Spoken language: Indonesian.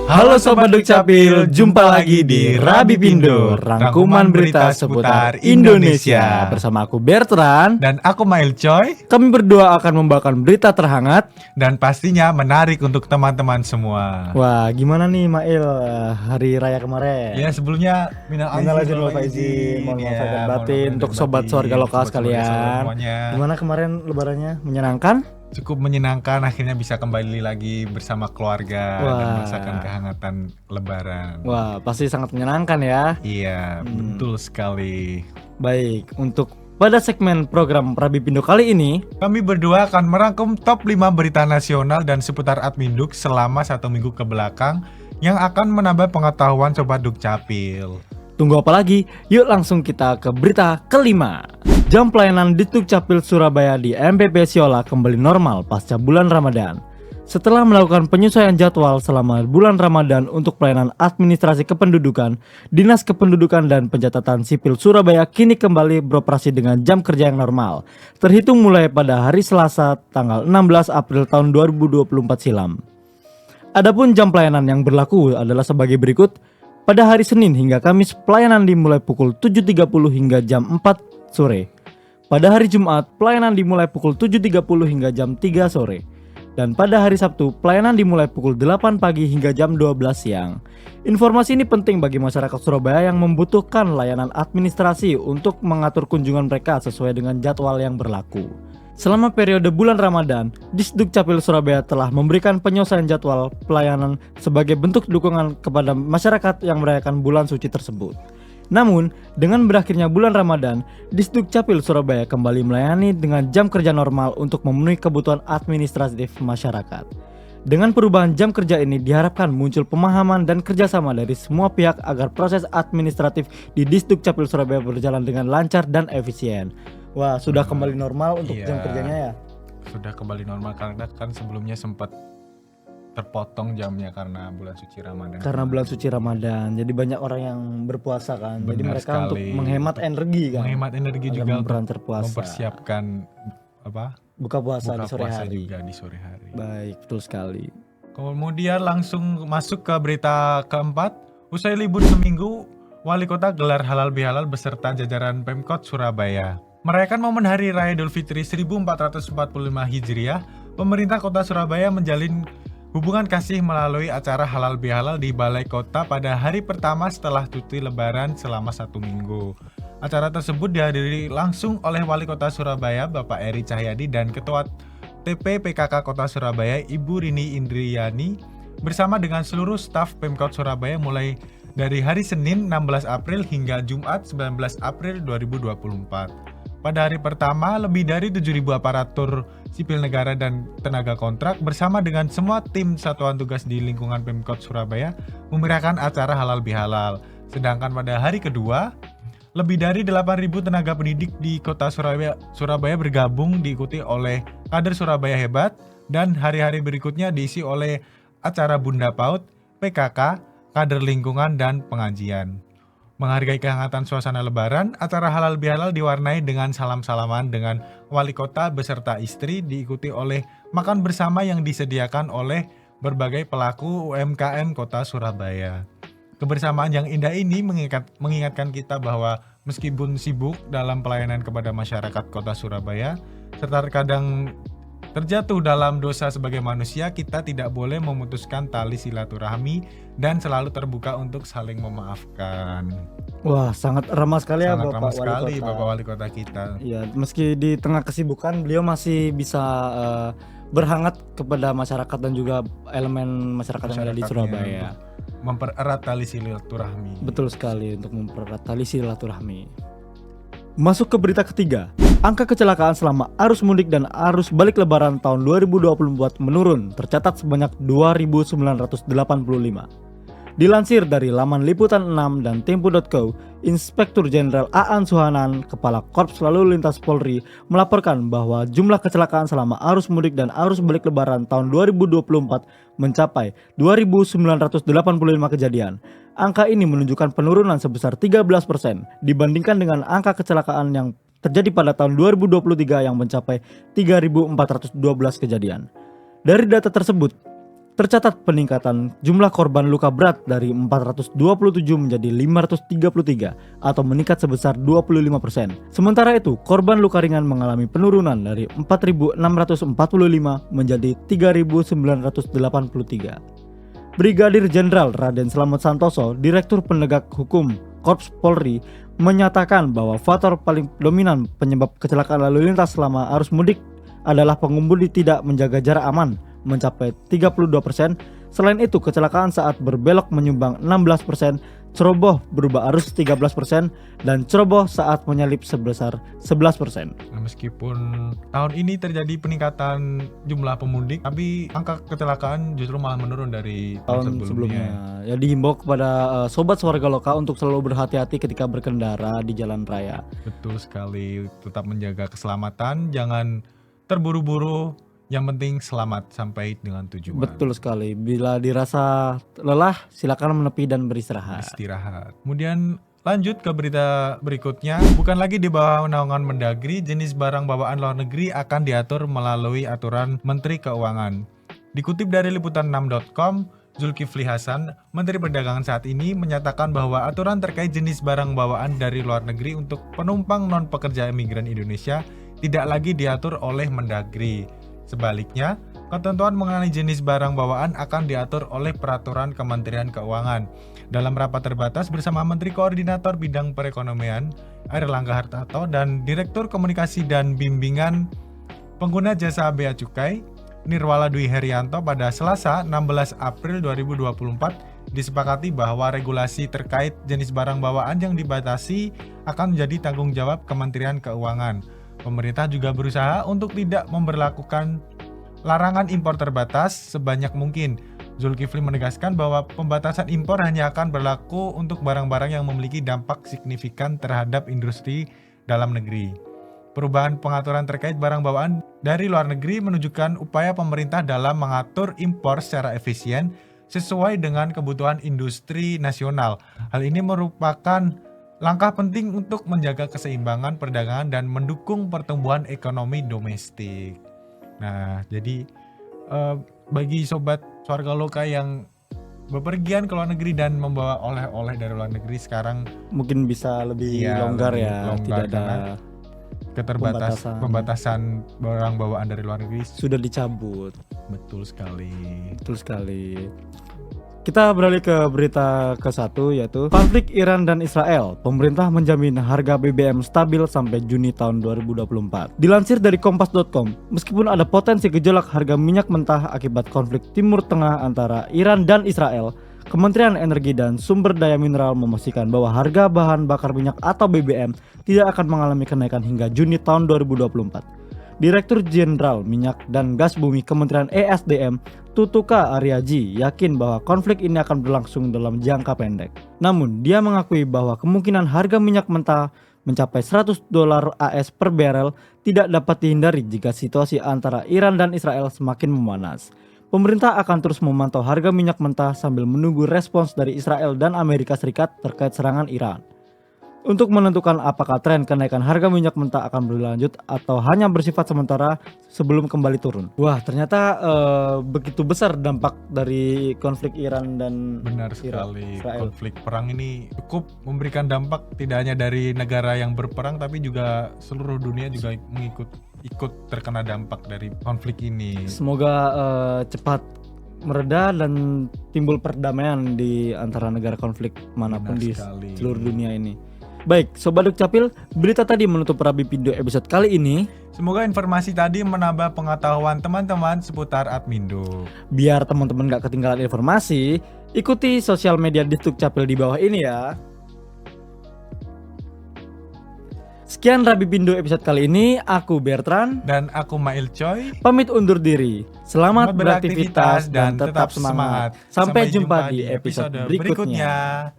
Halo Sobat Dukcapil, jumpa lagi di Rabi Pindo, rangkuman berita seputar Indonesia. Bersama aku Bertrand dan aku Mail Coy. Kami berdua akan membawakan berita terhangat dan pastinya menarik untuk teman-teman semua. Wah, gimana nih Mail hari raya kemarin? Ya, sebelumnya minal aidin wal faizin, mohon maaf lahir batin untuk sobat Sorga Lokal sekalian. Gimana kemarin lebarannya? Menyenangkan? Cukup menyenangkan, akhirnya bisa kembali lagi bersama keluarga. Dan merasakan kehangatan lebaran. Wah, pasti sangat menyenangkan ya. Iya, betul sekali. Baik, untuk pada segmen program Rabi Pindo kali ini, kami berdua akan merangkum top 5 berita nasional dan seputar Adminduk selama 1 minggu ke belakang yang akan menambah pengetahuan Sobat Dukcapil. Tunggu apa lagi? Yuk langsung kita ke berita kelima. Jam pelayanan di Dukcapil Surabaya di MPP Siola kembali normal pasca bulan Ramadan. Setelah melakukan penyesuaian jadwal selama bulan Ramadan untuk pelayanan administrasi kependudukan, Dinas Kependudukan dan Pencatatan Sipil Surabaya kini kembali beroperasi dengan jam kerja yang normal, terhitung mulai pada hari Selasa tanggal 16 April tahun 2024 silam. Adapun jam pelayanan yang berlaku adalah sebagai berikut. Pada hari Senin hingga Kamis, pelayanan dimulai pukul 7.30 hingga jam 4 sore. Pada hari Jumat, pelayanan dimulai pukul 7.30 hingga jam 3 sore. Dan pada hari Sabtu, pelayanan dimulai pukul 8 pagi hingga jam 12 siang. Informasi ini penting bagi masyarakat Surabaya yang membutuhkan layanan administrasi untuk mengatur kunjungan mereka sesuai dengan jadwal yang berlaku. Selama periode bulan Ramadan, Disdukcapil Surabaya telah memberikan penyesuaian jadwal pelayanan sebagai bentuk dukungan kepada masyarakat yang merayakan bulan suci tersebut. Namun, dengan berakhirnya bulan Ramadan, Disdukcapil Surabaya kembali melayani dengan jam kerja normal untuk memenuhi kebutuhan administratif masyarakat. Dengan perubahan jam kerja ini diharapkan muncul pemahaman dan kerjasama dari semua pihak agar proses administratif di Disdukcapil Surabaya berjalan dengan lancar dan efisien. Wah, sudah kembali normal untuk jam kerjanya ya? Sudah kembali normal karena kan sebelumnya sempat terpotong jamnya karena bulan suci Ramadan. Karena bulan suci Ramadan, jadi banyak orang yang berpuasa kan. Benar, jadi mereka sekali. Untuk menghemat energi kan. Menghemat energi juga untuk mempersiapkan buka puasa di sore hari. Juga di sore hari. Baik, betul sekali. Kemudian langsung masuk ke berita keempat. Usai libur seminggu, Wali Kota gelar halal bihalal beserta jajaran Pemkot Surabaya. Merayakan momen Hari Raya Idul Fitri 1445 Hijriah, pemerintah Kota Surabaya menjalin hubungan kasih melalui acara halal bihalal di Balai Kota pada hari pertama setelah cuti lebaran selama 1 minggu. Acara tersebut dihadiri langsung oleh Wali Kota Surabaya Bapak Eri Cahyadi dan Ketua TP PKK Kota Surabaya Ibu Rini Indriyani bersama dengan seluruh staf Pemkot Surabaya mulai dari hari Senin 16 April hingga Jumat 19 April 2024. Pada hari pertama, lebih dari 7.000 aparatur sipil negara dan tenaga kontrak bersama dengan semua tim satuan tugas di lingkungan Pemkot Surabaya memeriahkan acara halal bihalal. Sedangkan pada hari kedua, lebih dari 8.000 tenaga pendidik di kota Surabaya bergabung diikuti oleh kader Surabaya Hebat dan hari-hari berikutnya diisi oleh acara Bunda Paut, PKK, kader lingkungan, dan pengajian. Menghargai kehangatan suasana lebaran, acara halal bihalal diwarnai dengan salam-salaman dengan wali kota beserta istri diikuti oleh makan bersama yang disediakan oleh berbagai pelaku UMKM kota Surabaya. Kebersamaan yang indah ini mengingatkan kita bahwa meskipun sibuk dalam pelayanan kepada masyarakat kota Surabaya, serta terkadang terjatuh dalam dosa sebagai manusia, kita tidak boleh memutuskan tali silaturahmi dan selalu terbuka untuk saling memaafkan. Wah, sangat ramah sekali ya Bapak Wali Kota kita. Iya, meski di tengah kesibukan beliau masih bisa berhangat kepada masyarakat dan juga elemen masyarakat yang ada di Surabaya. Mempererat tali silaturahmi. Betul sekali, untuk mempererat tali silaturahmi. Masuk ke berita ketiga. Angka kecelakaan selama arus mudik dan arus balik lebaran tahun 2024 menurun, tercatat sebanyak 2.985. Dilansir dari laman Liputan 6 dan Tempo.co, Inspektur Jenderal Aan Suhanan, Kepala Korps Lalu Lintas Polri, melaporkan bahwa jumlah kecelakaan selama arus mudik dan arus balik lebaran tahun 2024 mencapai 2.985 kejadian. Angka ini menunjukkan penurunan sebesar 13% dibandingkan dengan angka kecelakaan yang terjadi pada tahun 2023 yang mencapai 3.412 kejadian. Dari data tersebut, tercatat peningkatan jumlah korban luka berat dari 427 menjadi 533 atau meningkat sebesar 25%. Sementara itu, korban luka ringan mengalami penurunan dari 4.645 menjadi 3.983. Brigadir Jenderal Raden Slamet Santoso, Direktur Penegak Hukum Korps Polri, menyatakan bahwa faktor paling dominan penyebab kecelakaan lalu lintas selama arus mudik adalah pengemudi tidak menjaga jarak aman, mencapai 32%. Selain itu, kecelakaan saat berbelok menyumbang 16%, ceroboh berubah arus 13%, dan ceroboh saat menyalip sebesar 11%. Nah, meskipun tahun ini terjadi peningkatan jumlah pemudik, tapi angka kecelakaan justru malah menurun dari Tahun sebelumnya. Ya, dihimbau kepada sobat warga lokal untuk selalu berhati-hati ketika berkendara di jalan raya. Betul sekali, tetap menjaga keselamatan, jangan terburu-buru. Yang penting selamat sampai dengan tujuan. Betul sekali. Bila dirasa lelah, silakan menepi dan beristirahat. Kemudian lanjut ke berita berikutnya. Bukan lagi di bawah naungan Mendagri, jenis barang bawaan luar negeri akan diatur melalui aturan Menteri Keuangan. Dikutip dari liputan6.com, Zulkifli Hasan, Menteri Perdagangan saat ini, menyatakan bahwa aturan terkait jenis barang bawaan dari luar negeri untuk penumpang non-pekerja migran Indonesia tidak lagi diatur oleh Mendagri. Sebaliknya, ketentuan mengenai jenis barang bawaan akan diatur oleh peraturan Kementerian Keuangan. Dalam rapat terbatas bersama Menteri Koordinator Bidang Perekonomian Airlangga Hartarto dan Direktur Komunikasi dan Bimbingan Pengguna Jasa Bea Cukai Nirwala Dwi Herianto pada Selasa 16 April 2024 disepakati bahwa regulasi terkait jenis barang bawaan yang dibatasi akan menjadi tanggung jawab Kementerian Keuangan. Pemerintah juga berusaha untuk tidak memberlakukan larangan impor terbatas sebanyak mungkin. Zulkifli menegaskan bahwa pembatasan impor hanya akan berlaku untuk barang-barang yang memiliki dampak signifikan terhadap industri dalam negeri. Perubahan pengaturan terkait barang bawaan dari luar negeri menunjukkan upaya pemerintah dalam mengatur impor secara efisien sesuai dengan kebutuhan industri nasional. Hal ini merupakan langkah penting untuk menjaga keseimbangan perdagangan dan mendukung pertumbuhan ekonomi domestik. Nah, jadi bagi sobat warga lokal yang bepergian ke luar negeri dan membawa oleh-oleh dari luar negeri sekarang mungkin bisa lebih longgar ya, tidak ada pembatasan barang bawaan dari luar negeri sudah dicabut. Betul sekali. Kita beralih ke berita ke-1, yaitu konflik Iran dan Israel. Pemerintah menjamin harga BBM stabil sampai Juni tahun 2024. Dilansir dari kompas.com, meskipun ada potensi gejolak harga minyak mentah akibat konflik Timur Tengah antara Iran dan Israel, Kementerian Energi dan Sumber Daya Mineral memastikan bahwa harga bahan bakar minyak atau BBM tidak akan mengalami kenaikan hingga Juni tahun 2024. Direktur Jenderal Minyak dan Gas Bumi Kementerian ESDM, Tutuka Aryaji, yakin bahwa konflik ini akan berlangsung dalam jangka pendek. Namun, dia mengakui bahwa kemungkinan harga minyak mentah mencapai $100 AS per barel tidak dapat dihindari jika situasi antara Iran dan Israel semakin memanas. Pemerintah akan terus memantau harga minyak mentah sambil menunggu respons dari Israel dan Amerika Serikat terkait serangan Iran, untuk menentukan apakah tren kenaikan harga minyak mentah akan berlanjut atau hanya bersifat sementara sebelum kembali turun. Wah, ternyata begitu besar dampak dari konflik Iran dan benar sekali. Israel. Konflik perang ini cukup memberikan dampak tidak hanya dari negara yang berperang, tapi juga seluruh dunia juga ikut terkena dampak dari konflik ini. Semoga cepat mereda dan timbul perdamaian di antara negara konflik manapun di seluruh dunia ini. Baik, Sobat Dukcapil, berita tadi menutup Rabipindo episode kali ini. Semoga informasi tadi menambah pengetahuan teman-teman seputar Admindo. Biar teman-teman gak ketinggalan informasi, ikuti sosial media Dukcapil di bawah ini ya. Sekian Rabipindo episode kali ini, aku Bertrand dan aku Mail Choi. Pamit undur diri. Selamat beraktivitas dan tetap semangat. Sampai jumpa di episode berikutnya.